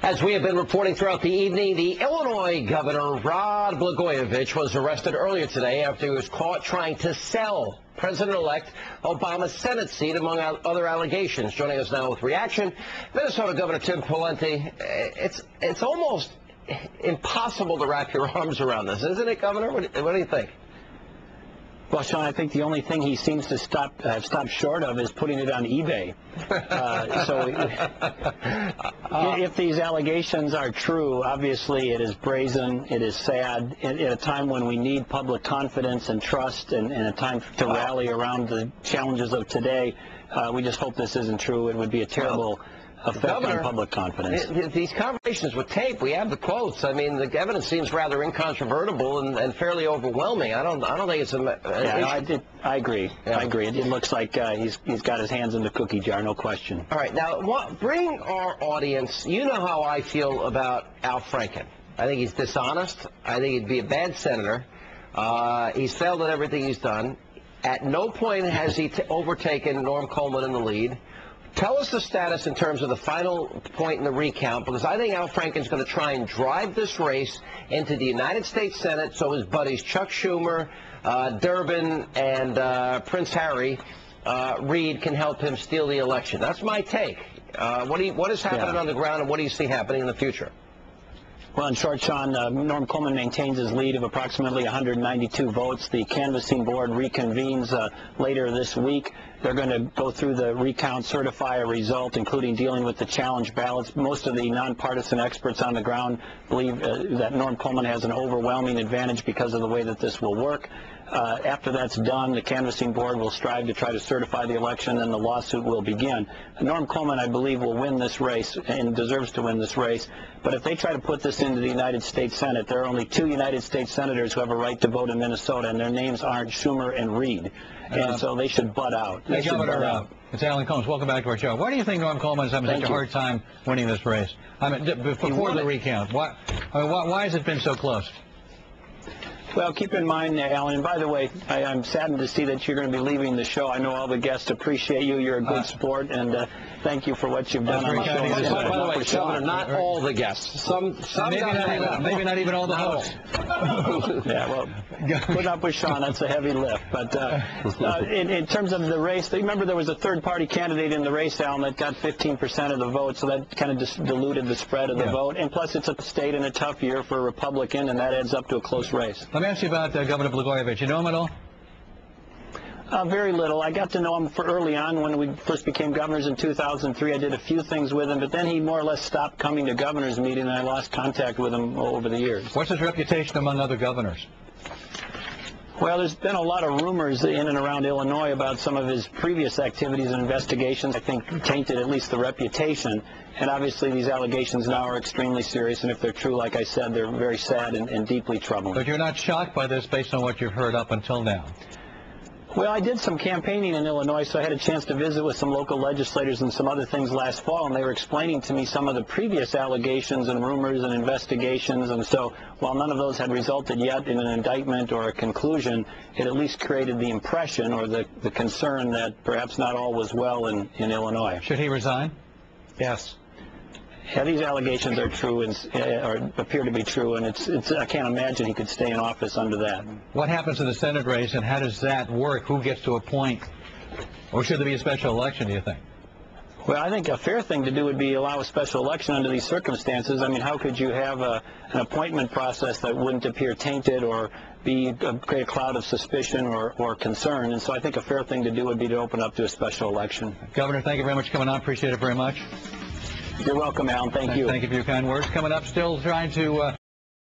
As we have been reporting throughout the evening, the Illinois governor, Rod Blagojevich, was arrested earlier today after he was caught trying to sell President-elect Obama's Senate seat, among other allegations. Joining us now with reaction, Minnesota Governor Tim Pawlenty. It's almost impossible to wrap your arms around this, isn't it, Governor? What do you think? Well, Sean, I think the only thing he seems to have stopped short of is putting it on eBay. If these allegations are true, obviously it is brazen, it is sad, at a time when we need public confidence and trust, and a time to rally around the challenges of today. We just hope this isn't true. It would be a terrible effect on public confidence. These conversations with tape, we have the quotes. I mean, the evidence seems rather incontrovertible and fairly overwhelming. I don't think it's I agree. Yeah. I agree. It looks like he's got his hands in the cookie jar, no question. All right, now bring our audience. You know how I feel about Al Franken. I think he's dishonest. I think he'd be a bad senator. He's failed at everything he's done. At no point has he overtaken Norm Coleman in the lead. Tell us the status in terms of the final point in the recount, because I think Al Franken's going to try and drive this race into the United States Senate so his buddies Chuck Schumer, Durbin, and Prince Harry Reid can help him steal the election. That's my take. What is happening on the ground, and what do you see happening in the future? Well, in short, Sean, Norm Coleman maintains his lead of approximately 192 votes. The canvassing board reconvenes later this week. They're going to go through the recount, certify a result, including dealing with the challenge ballots. Most of the nonpartisan experts on the ground believe that Norm Coleman has an overwhelming advantage because of the way that this will work. After that's done, the canvassing board will strive to try to certify the election, and the lawsuit will begin. Norm Coleman, I believe, will win this race and deserves to win this race. But if they try to put this into the United States Senate, there are only 2 United States senators who have a right to vote in Minnesota, and their names aren't Schumer and Reid. And so they should butt out. It's Alan Combs. Welcome back to our show. Why do you think Norm Coleman is having such a hard time winning this race? I mean, before the recount, why has it been so close? Well, keep in mind, Alan, and by the way, I'm saddened to see that you're going to be leaving the show. I know all the guests appreciate you. You're a good sport, and thank you for what you've done on the show. By the way, Governor, not all the guests. Some maybe not even all the hosts. Yeah, well, put up with Sean. That's a heavy lift. But in terms of the race, remember there was a third-party candidate in the race, Alan, that got 15% of the vote, so that kind of just diluted the spread of the vote. And plus, it's a state in a tough year for a Republican, and that adds up to a close race. Let me ask you about Governor Blagojevich. You know him at all? Very little. I got to know him early on when we first became governors in 2003. I did a few things with him, but then he more or less stopped coming to governors' meeting, and I lost contact with him over the years. What's his reputation among other governors? Well, there's been a lot of rumors in and around Illinois about some of his previous activities and investigations. I think tainted at least the reputation. And obviously these allegations now are extremely serious, and if they're true, like I said, they're very sad and deeply troubling. But you're not shocked by this based on what you've heard up until now? Well, I did some campaigning in Illinois, so I had a chance to visit with some local legislators and some other things last fall, and they were explaining to me some of the previous allegations and rumors and investigations. And so while none of those had resulted yet in an indictment or a conclusion, it at least created the impression or the concern that perhaps not all was well in Illinois. Should he resign? Yes. Yeah, these allegations are true or appear to be true, and I can't imagine he could stay in office under that. What happens in the Senate race, and how does that work? Who gets to appoint? Or should there be a special election, do you think? Well, I think a fair thing to do would be allow a special election under these circumstances. I mean, how could you have an appointment process that wouldn't appear tainted or create a cloud of suspicion or concern? And so I think a fair thing to do would be to open up to a special election. Governor, thank you very much for coming on. Appreciate it very much. You're welcome, Alan. Thank you. Thank you for your kind words. Coming up, still trying to